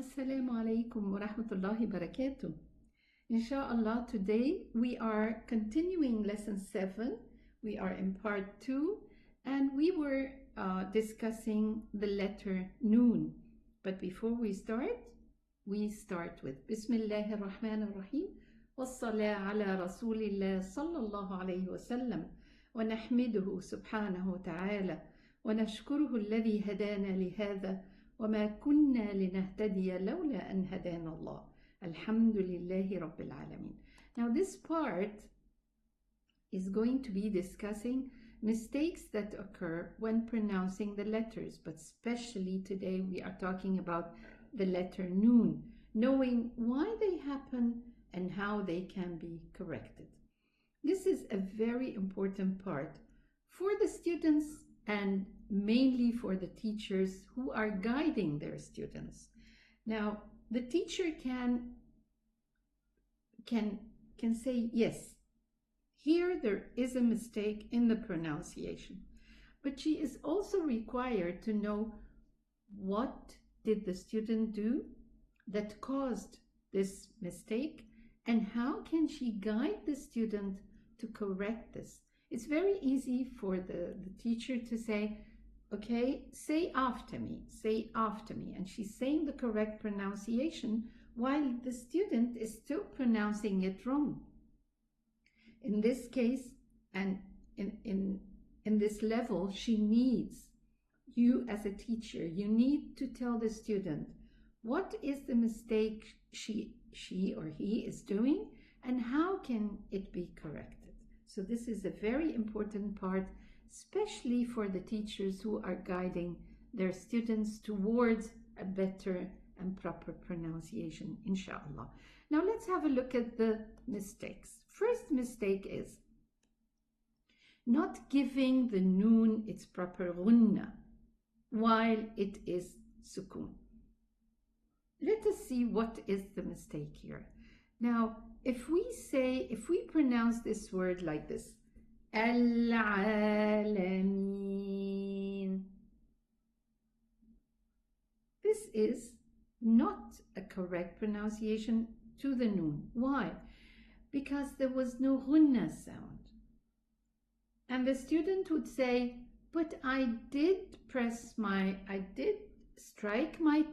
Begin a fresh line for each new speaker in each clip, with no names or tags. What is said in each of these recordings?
Assalamu alaikum wa rahmatullahi barakatuh. Inshallah, today we are continuing lesson 7. We are in part 2 and we were discussing the letter Noon. But before we start with Bismillahir Rahmanir Rahim. Wassalah ala Rasulillah sallallahu alayhi wa sallam. Wa nahmiduhu subhanahu wa ta'ala. Wa nashkuruhu alladhi hadana lihada. وما كنا لنهتدي لولا أن هدانا الله الحمد لله رب العالمين. Now this part is going to be discussing mistakes that occur when pronouncing the letters, but especially today we are talking about the letter Noon, knowing why they happen and how they can be corrected. This is a very important part for the students and mainly for the teachers who are guiding their students. Now, the teacher can say, yes, here there is a mistake in the pronunciation, but she is also required to know what did the student do that caused this mistake and how can she guide the student to correct this. It's very easy for the teacher to say, okay, say after me. And she's saying the correct pronunciation while the student is still pronouncing it wrong. In this case, and in this level, she needs, you as a teacher, you need to tell the student what is the mistake she or he is doing and how can it be corrected. So this is a very important part, especially for the teachers who are guiding their students towards a better and proper pronunciation, inshallah. Now let's have a look at the mistakes. First mistake is not giving the noon its proper ghunna while it is sukun. Let us see what is the mistake here. Now, if we pronounce this word like this, Al-Alamin, this is not a correct pronunciation to the noon. Why? Because there was no ghunna sound. And the student would say, but I did strike my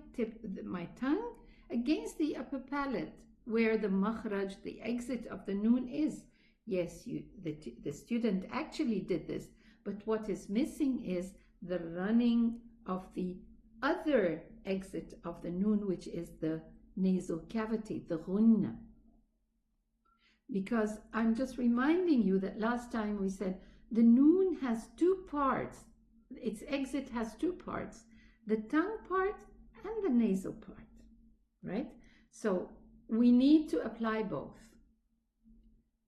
tongue against the upper palate, where the makhraj, the exit of the noon is. Yes, the student actually did this, but what is missing is the running of the other exit of the noon, which is the nasal cavity, the ghunna. Because I'm just reminding you that last time we said the noon has two parts. Its exit has two parts, the tongue part and the nasal part, right? So we need to apply both.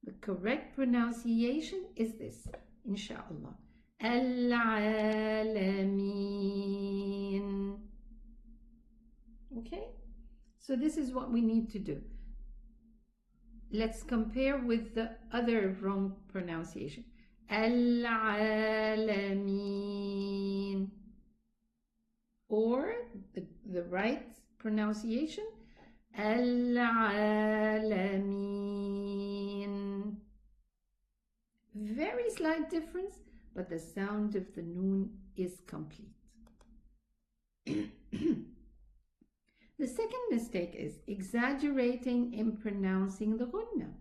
The correct pronunciation is this, inshallah. Al-Alamin. Okay? So this is what we need to do. Let's compare with the other wrong pronunciation. Al-Alamin. Or the right pronunciation, Al-Alamin. Very slight difference, but the sound of the noon is complete. The second mistake is exaggerating in pronouncing the ghunna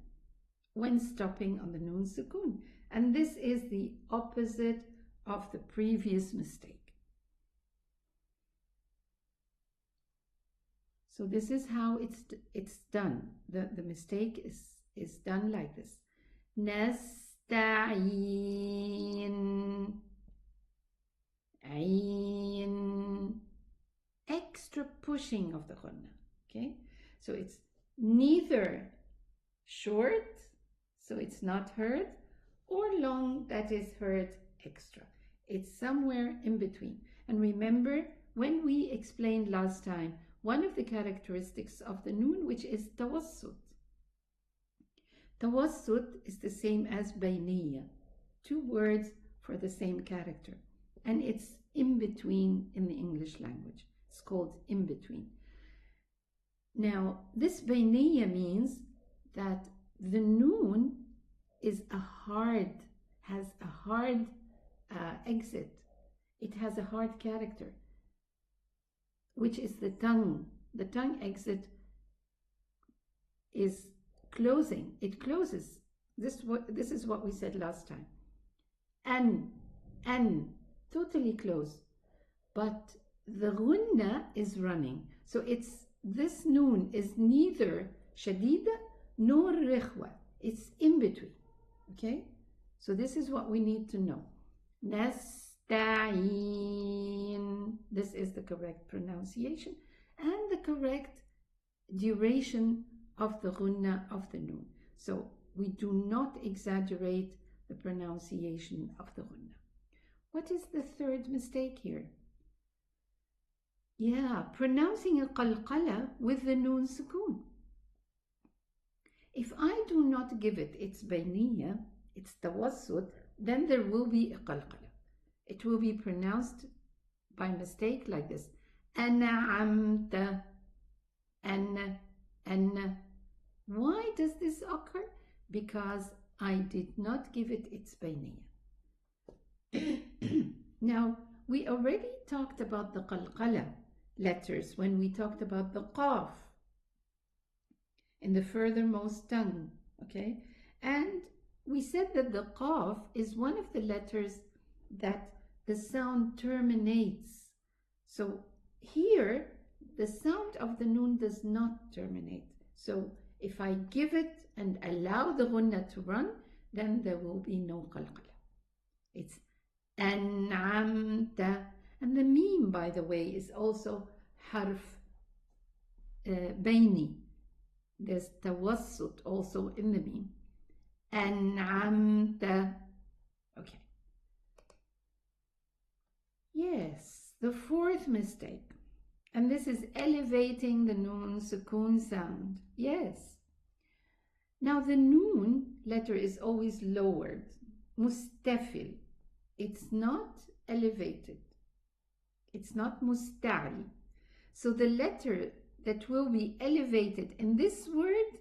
when stopping on the noon sukun. And this is the opposite of the previous mistake. So this is how it's done. The mistake is done like this. Nasta'in. Ain. Extra pushing of the ghunna. Okay? So it's neither short, so it's not heard, or long, that is heard extra. It's somewhere in between. And remember, when we explained last time, one of the characteristics of the noon, which is tawassut. Tawassut is the same as bayniya, two words for the same character, and it's in between in the English language. It's called in between. Now, this bayniya means that the noon is has a hard exit. It has a hard character, which is the tongue. The tongue exit is closing. It closes. This is what we said last time. An, totally closed. But the ghunna is running. So this noon is neither shadida nor rikhwa. It's in between. Okay? So this is what we need to know. Nasta'in. This is the correct pronunciation and the correct duration of the ghunna of the noon. So we do not exaggerate the pronunciation of the ghunna. What is the third mistake here? Yeah, pronouncing a qalqala with the noon sukoon. If I do not give it its bayniya, its tawassut, then there will be a qalqala. It will be pronounced by mistake like this. An'amta, anna. Why does this occur? Because I did not give it its bayniya. Now, we already talked about the qalqala letters when we talked about the qaf in the furthermost tongue, okay? And we said that the qaf is one of the letters that the sound terminates. So here, the sound of the noon does not terminate. So if I give it and allow the ghunna to run, then there will be no qalqala. It's an'amta. And the meme, by the way, is also harf bayni. There's tawassut also in the meme. An'amta. Okay. Yes, the fourth mistake. And this is elevating the noon sukoon sound. Yes. Now the noon letter is always lowered. Mustafil. It's not elevated. It's not musta'li. So the letter that will be elevated in this word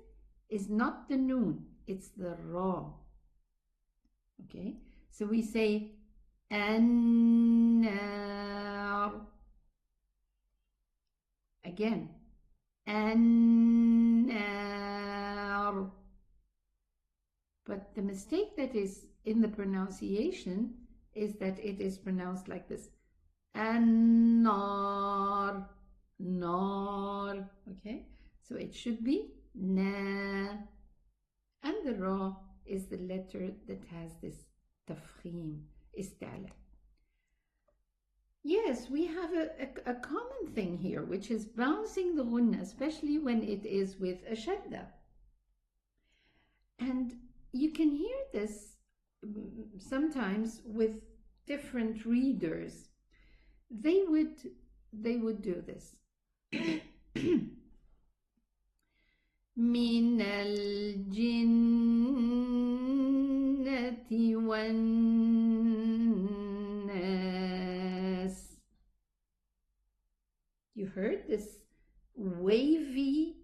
is not the noon, it's the ra. Okay? So we say an-nar. Again, an-nar. But the mistake that is in the pronunciation is that it is pronounced like this. An-nar, nar. Okay, so it should be na. And the ra is the letter that has this tafkhim, ista'la. Yes, we have a common thing here, which is bouncing the ghunna, especially when it is with a shadda. And you can hear this sometimes with different readers. They would do this. Min al-jinnati wan-nas. You heard this wavy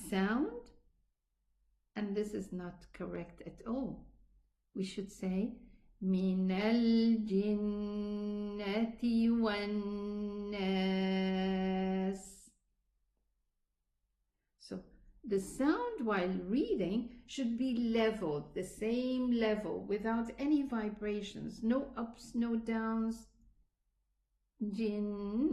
sound? And this is not correct at all. We should say min al-jinnati wan-nas. So the sound while reading should be leveled, the same level, without any vibrations, no ups, no downs. Jinnati.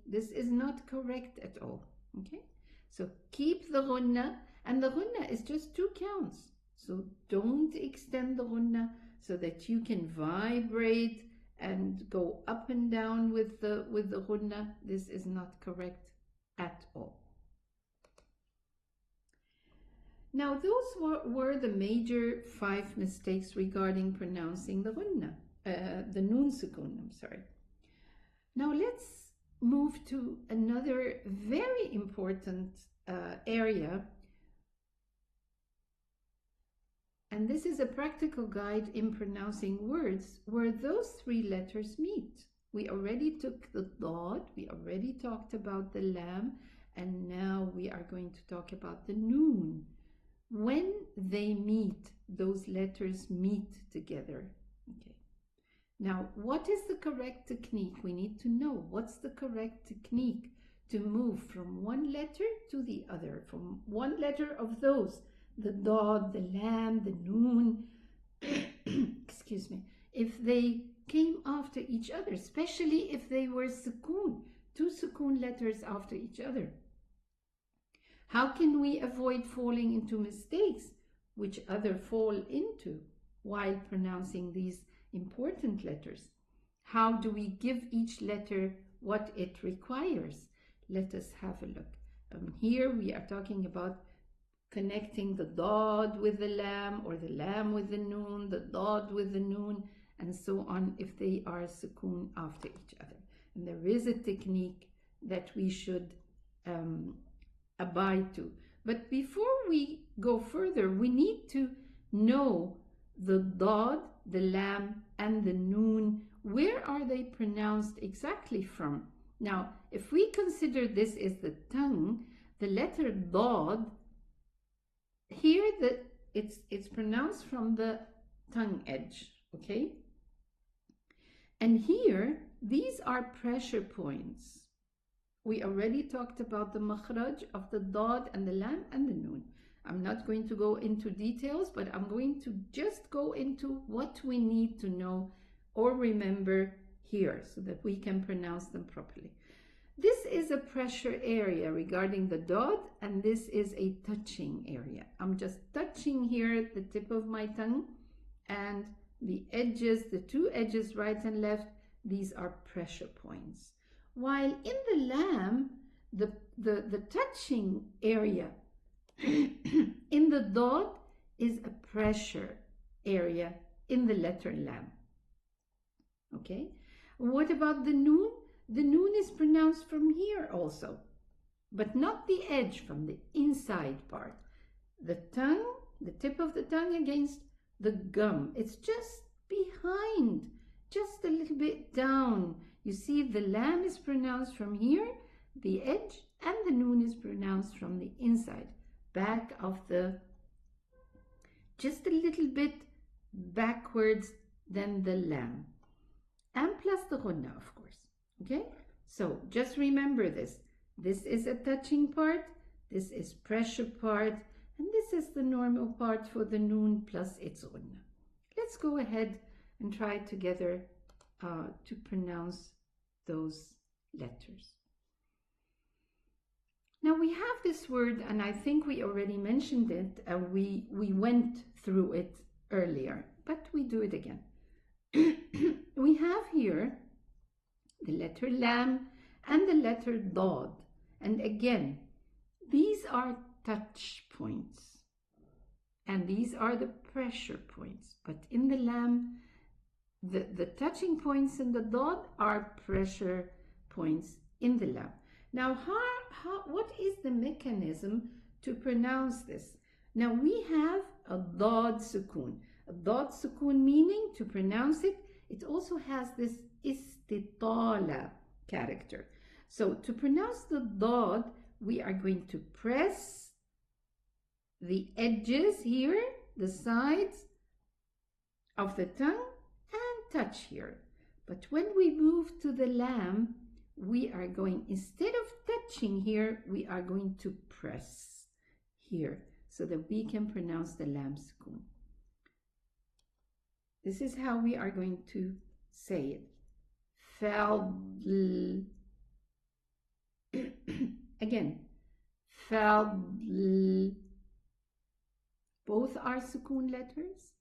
This is not correct at all. Okay? So keep the ghunna, and the ghunna is just 2 counts. So don't extend the ghunna so that you can vibrate and go up and down with the ghunna. This is not correct at all. Now those were the major 5 mistakes regarding pronouncing the ghunna, the noon sukoon, I'm sorry. Now let's move to another very important area, and this is a practical guide in pronouncing words where those 3 letters meet. We already took the dad, we already talked about the lam, and now we are going to talk about the noon. When they meet, those letters meet together. Okay. Now, what is the correct technique? We need to know what's the correct technique to move from one letter to the other, from one letter of those, the dad, the lam, the noon, excuse me, if they came after each other, especially if they were sukoon, two sukoon letters after each other. How can we avoid falling into mistakes which other fall into while pronouncing these important letters? How do we give each letter what it requires? Let us have a look. Here we are talking about connecting the dad with the lam, or the lam with the noon, the dad with the noon, and so on, if they are sukoon after each other. And there is a technique that we should abide to. But before we go further, we need to know the dad, the lam, and the noon. Where are they pronounced exactly from? Now, if we consider this is the tongue, the letter dad, here it's pronounced from the tongue edge, okay? And here, these are pressure points. We already talked about the makhraj of the dad and the lam and the noon. I'm not going to go into details, but I'm going to just go into what we need to know or remember here so that we can pronounce them properly. This is a pressure area regarding the dad, and this is a touching area. I'm just touching here the tip of my tongue, and the edges, the two edges, right and left, these are pressure points. While in the lam, the touching area in the dad is a pressure area in the letter lam. Okay? What about the noon? The noon is pronounced from here also, but not the edge, from the inside part. The tongue, the tip of the tongue against the gum. It's just behind, just a little bit down. You see, the lam is pronounced from here, the edge, and the noon is pronounced from the inside, back of the, just a little bit backwards than the lam. And plus the ghunna, of course. Okay? So just remember this. This is a touching part, this is pressure part, and this is the normal part for the noon plus its ghunna. Let's go ahead and try together to pronounce those letters. Now we have this word, and I think we already mentioned it, and we went through it earlier, but we do it again. We have here the letter lam and the letter dad, and again, these are touch points, and these are the pressure points, but in the lam, the touching points in the dad are pressure points in the lam. Now, what is the mechanism to pronounce this? Now, we have a dad sukoon. A dad sukoon meaning, to pronounce it, it also has this istitala character. So, to pronounce the dad, we are going to press the edges here, the sides of the tongue, and touch here. But when we move to the lam, we are going, instead of touching here, we are going to press here so that we can pronounce the lam sukoon. This is how we are going to say it. Fadl. Again. Fadl. Both are sukoon letters,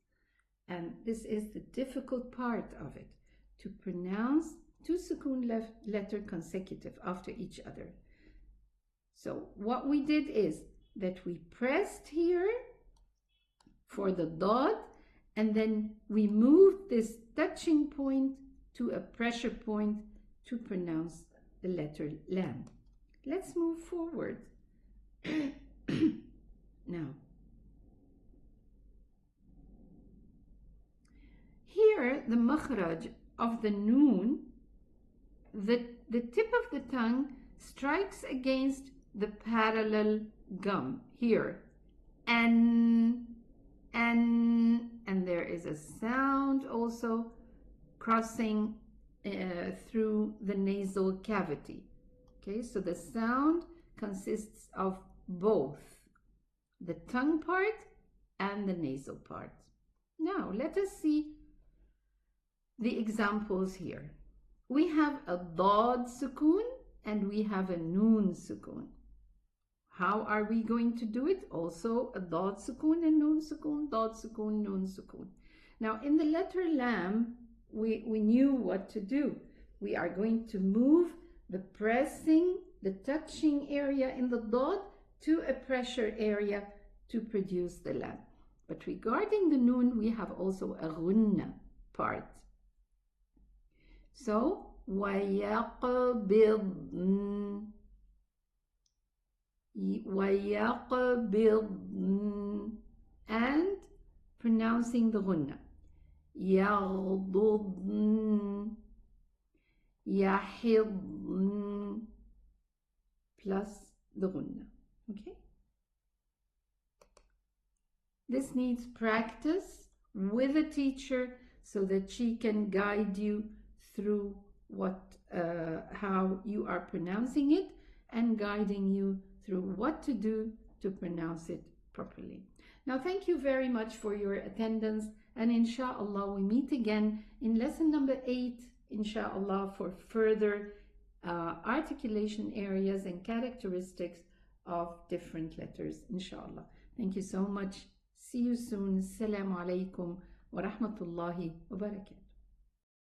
and this is the difficult part of it, to pronounce two sukoon letter consecutive after each other. So what we did is that we pressed here for the dad, and then we moved this touching point to a pressure point to pronounce the letter lam. Let's move forward. Now, here the makhraj of the noon the tip of the tongue strikes against the parallel gum here. And there is a sound also crossing through the nasal cavity. Okay, so the sound consists of both the tongue part and the nasal part. Now, let us see the examples here. We have a dad sukoon and we have a noon sukoon. How are we going to do it? Also a dad sukoon and noon sukoon, dad sukoon, noon sukoon. Now, in the letter lam, we knew what to do. We are going to move the pressing, the touching area in the dad to a pressure area to produce the lam. But regarding the noon, we have also a ghunna part. So, وَيَقْبِضْنَ and pronouncing the ghunna. يَغْضُضْنَ يَحِضْنَ plus the ghunna. Okay? This needs practice with a teacher so that she can guide you through how you are pronouncing it and guiding you through what to do to pronounce it properly. Now, thank you very much for your attendance, and inshallah we meet again in lesson number 8, inshallah, for further articulation areas and characteristics of different letters, inshallah. Thank you so much. See you soon. Assalamu alaikum wa rahmatullahi wa barakatuh.